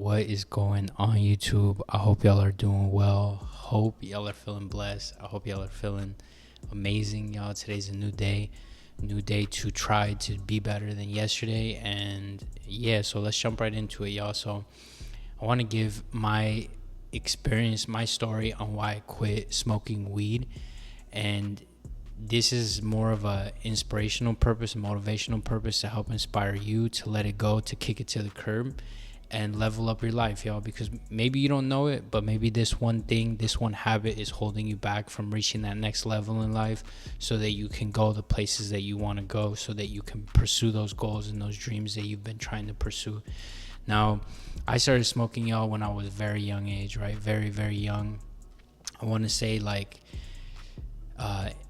What is going on, YouTube? I hope y'all are doing well. Hope y'all are feeling blessed. I hope y'all are feeling amazing, y'all. Today's a new day to try to be better than yesterday. And yeah, so let's jump right into it, y'all. So I want to give my experience, my story on why I quit smoking weed. And this is more of a inspirational purpose, a motivational purpose to help inspire you to let it go, to kick it to the curb and level up your life, y'all, because maybe you don't know it, but maybe this one thing, this one habit is holding you back from reaching that next level in life so that you can go the places that you want to go, so that you can pursue those goals and those dreams that you've been trying to pursue. Now, I started smoking, y'all, when I was very young age, right? Very, very young. I want to say like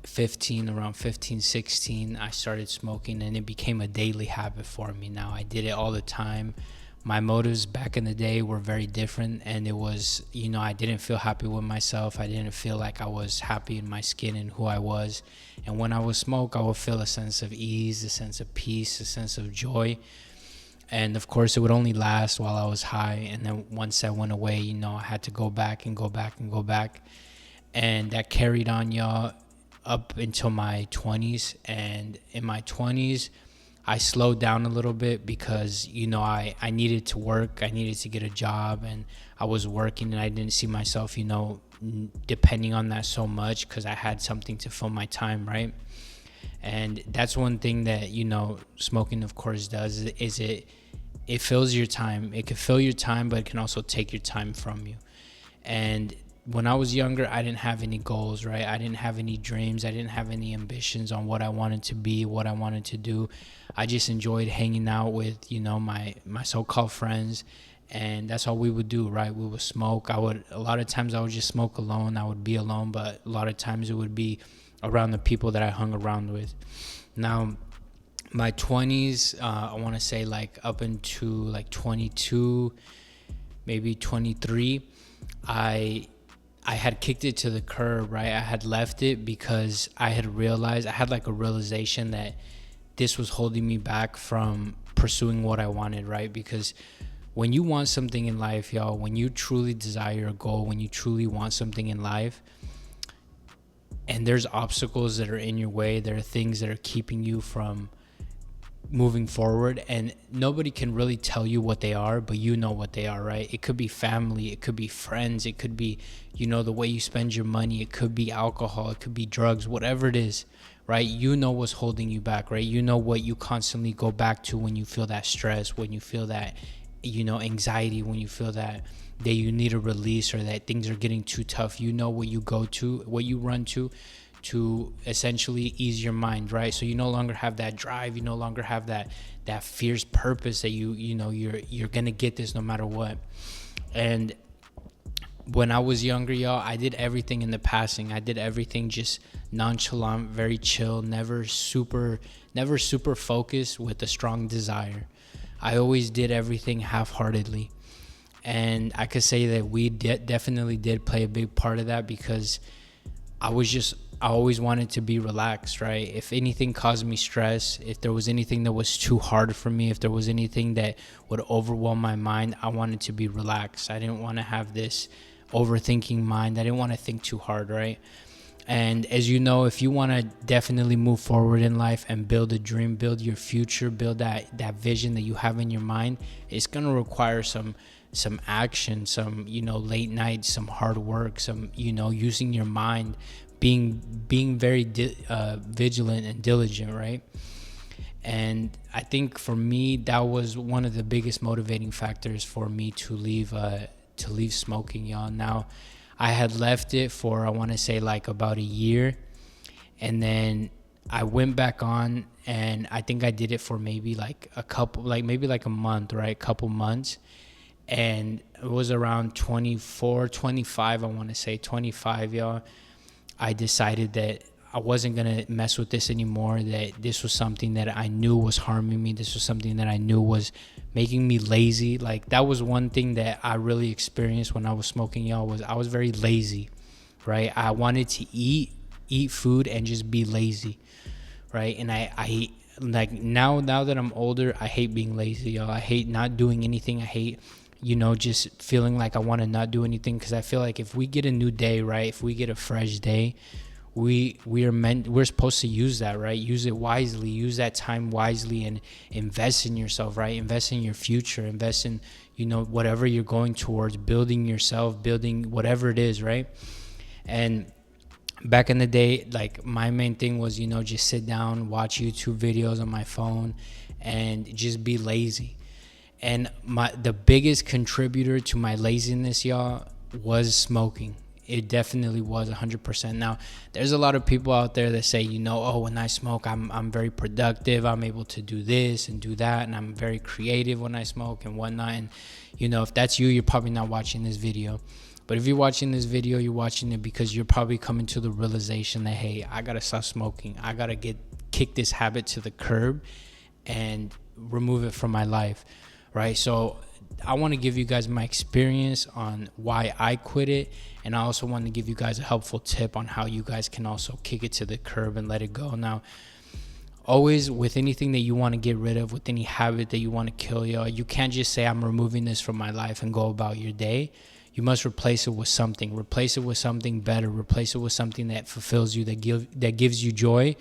15, 16, I started smoking, and it became a daily habit for me. Now, I did it all the time. My motives back in the day were very different, and it was, I didn't feel happy with myself. I didn't feel like I was happy in my skin and who I was. And when I would smoke, I would feel a sense of ease, a sense of peace, a sense of joy. And of course, it would only last while I was high. And then once that went away, I had to go back and go back and go back. And that carried on, y'all, up until my 20s. And in my 20s, I slowed down a little bit because, I needed to work. I needed to get a job, and I was working, and I didn't see myself, depending on that so much because I had something to fill my time, right? And that's one thing that, smoking, of course, does is it fills your time. It can fill your time, but it can also take your time from you. And when I was younger, I didn't have any goals, right? I didn't have any dreams. I didn't have any ambitions on what I wanted to be, what I wanted to do. I just enjoyed hanging out with, my so-called friends, and that's all we would do, right? We would smoke. A lot of times I would just smoke alone. I would be alone, but a lot of times it would be around the people that I hung around with. Now, my 20s, I want to say like up into like 22, maybe 23, I had kicked it to the curb, right? I had left it because I had like a realization that this was holding me back from pursuing what I wanted, right? Because when you want something in life, y'all, when you truly desire a goal, when you truly want something in life, and there's obstacles that are in your way, there are things that are keeping you from moving forward, and nobody can really tell you what they are, but you know what they are, right? It could be family, it could be friends, it could be, the way you spend your money, it could be alcohol, it could be drugs, whatever it is, right? You know what's holding you back, right? You know what you constantly go back to when you feel that stress, when you feel that, anxiety, when you feel that you need a release or that things are getting too tough. You know what you go to, what you run to essentially ease your mind, right? So you no longer have that drive, you no longer have that fierce purpose that you're gonna get this no matter what. And when I was younger, y'all, I did everything in the passing. I did everything just nonchalant, very chill, never super focused with a strong desire. I always did everything half-heartedly. And I could say that we definitely did play a big part of that because I always wanted to be relaxed, right? If anything caused me stress, if there was anything that was too hard for me, if there was anything that would overwhelm my mind, I wanted to be relaxed. I didn't want to have this overthinking mind. I didn't want to think too hard, right? And as you know, if you want to definitely move forward in life and build a dream, build your future, build that vision that you have in your mind, it's going to require some action, some, late nights, some hard work, some, using your mind, being very vigilant and diligent, right? And I think for me, that was one of the biggest motivating factors for me to leave smoking, y'all. Now, I had left it for, I want to say, like about a year, and then I went back on, and I think I did it for maybe like a month, right? Couple months. And it was around 24, 25, I want to say 25, y'all. I decided that I wasn't going to mess with this anymore, that this was something that I knew was harming me. This was something that I knew was making me lazy. Like, that was one thing that I really experienced when I was smoking, y'all, was I was very lazy, right? I wanted to eat food and just be lazy, right? And I like now that I'm older, I hate being lazy, y'all. I hate not doing anything. I hate just feeling like I want to not do anything, because I feel like if we get a new day, right, if we get a fresh day, we're supposed to use that, right? Use it wisely, use that time wisely, and invest in yourself, right? Invest in your future, invest in whatever you're going towards, building yourself, building whatever it is, right? And back in the day, like, my main thing was just sit down, watch YouTube videos on my phone, and just be lazy. And the biggest contributor to my laziness, y'all, was smoking. It definitely was 100%. Now, there's a lot of people out there that say, oh, when I smoke, I'm very productive. I'm able to do this and do that, and I'm very creative when I smoke and whatnot. And if that's you, you're probably not watching this video. But if you're watching this video, you're watching it because you're probably coming to the realization that, hey, I gotta stop smoking. I gotta kick this habit to the curb and remove it from my life, right? So I want to give you guys my experience on why I quit it, and I also want to give you guys a helpful tip on how you guys can also kick it to the curb and let it go. Now, always with anything that you want to get rid of, with any habit that you want to kill, y'all, you can't just say, I'm removing this from my life and go about your day. You must replace it with something. Replace it with something better. Replace it with something that fulfills you, that gives you joy,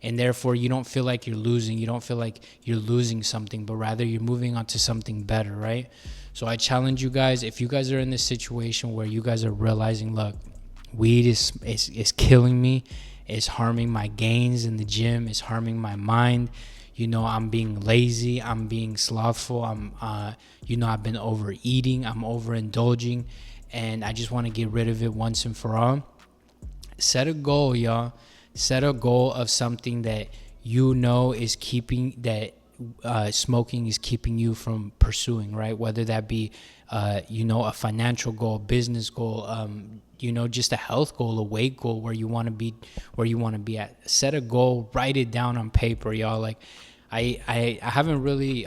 and therefore you don't feel like you're losing. You don't feel like you're losing something, but rather you're moving on to something better, right? So I challenge you guys, if you guys are in this situation where you guys are realizing, look, weed is killing me, it's harming my gains in the gym, it's harming my mind, I'm being lazy, I'm being slothful, I've been overeating, I'm overindulging, and I just want to get rid of it once and for all. Set a goal, y'all. Set a goal of something that is keeping that smoking is keeping you from pursuing, right? Whether that be a financial goal, business goal, just a health goal, a weight goal, where you want to be at. Set a goal, write it down on paper, y'all. Like, I haven't really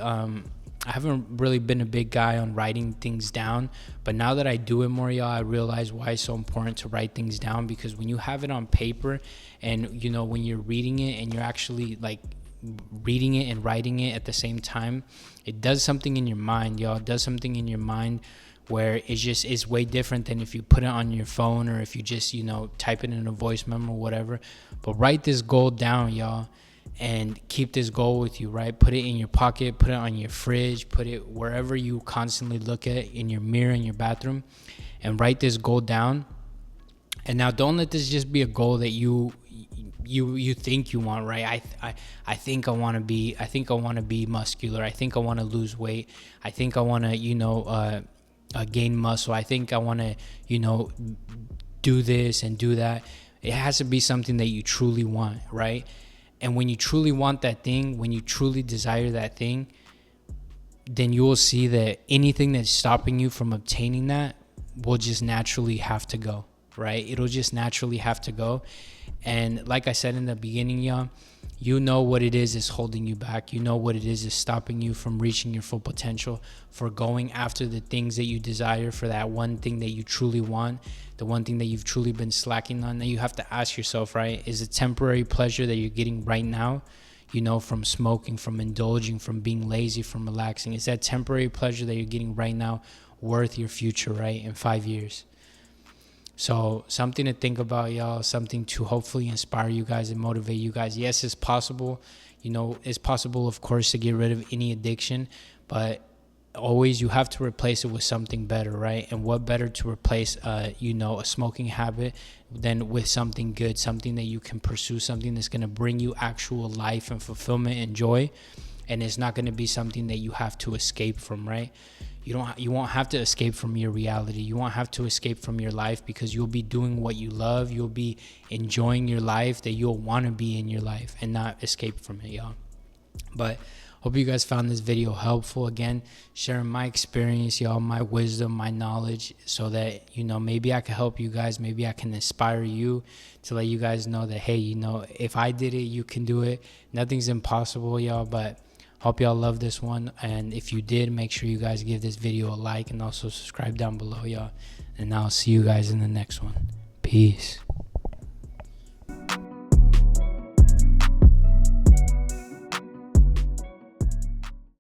been a big guy on writing things down, but now that I do it more, y'all, I realize why it's so important to write things down, because when you have it on paper and when you're reading it and you're actually like reading it and writing it at the same time, it does something in your mind, y'all. It does something in your mind where it's way different than if you put it on your phone or if you just type it in a voice memo or whatever. But write this goal down, y'all, and keep this goal with you, right? Put it in your pocket, put it on your fridge, put it wherever you constantly look at it, in your mirror, in your bathroom, and write this goal down. And now don't let this just be a goal that you think you want, right? I think I want to be muscular. I think I want to lose weight. I think I want to gain muscle. I think I want to do this and do that. It has to be something that you truly want, right? And when you truly want that thing, when you truly desire that thing, then you will see that anything that's stopping you from obtaining that will just naturally have to go, right? It'll just naturally have to go. And like I said in the beginning, y'all, what it is holding you back. What it is stopping you from reaching your full potential, for going after the things that you desire, for that one thing that you truly want, the one thing that you've truly been slacking on. That you have to ask yourself, right? Is the temporary pleasure that you're getting right now, from smoking, from indulging, from being lazy, from relaxing, is that temporary pleasure that you're getting right now worth your future, right, in 5 years? So something to think about, y'all, something to hopefully inspire you guys and motivate you guys. Yes, it's possible. It's possible, of course, to get rid of any addiction, but always you have to replace it with something better, right? And what better to replace, a smoking habit than with something good, something that you can pursue, something that's going to bring you actual life and fulfillment and joy. And it's not going to be something that you have to escape from, right? You won't have to escape from your reality. You won't have to escape from your life, because you'll be doing what you love. You'll be enjoying your life that you'll want to be in your life, and not escape from it, y'all. But hope you guys found this video helpful. Again, sharing my experience, y'all, my wisdom, my knowledge, so that, maybe I can help you guys. Maybe I can inspire you to let you guys know that, hey, if I did it, you can do it. Nothing's impossible, y'all. But hope y'all love this one. And if you did, make sure you guys give this video a like and also subscribe down below, y'all. And I'll see you guys in the next one. Peace.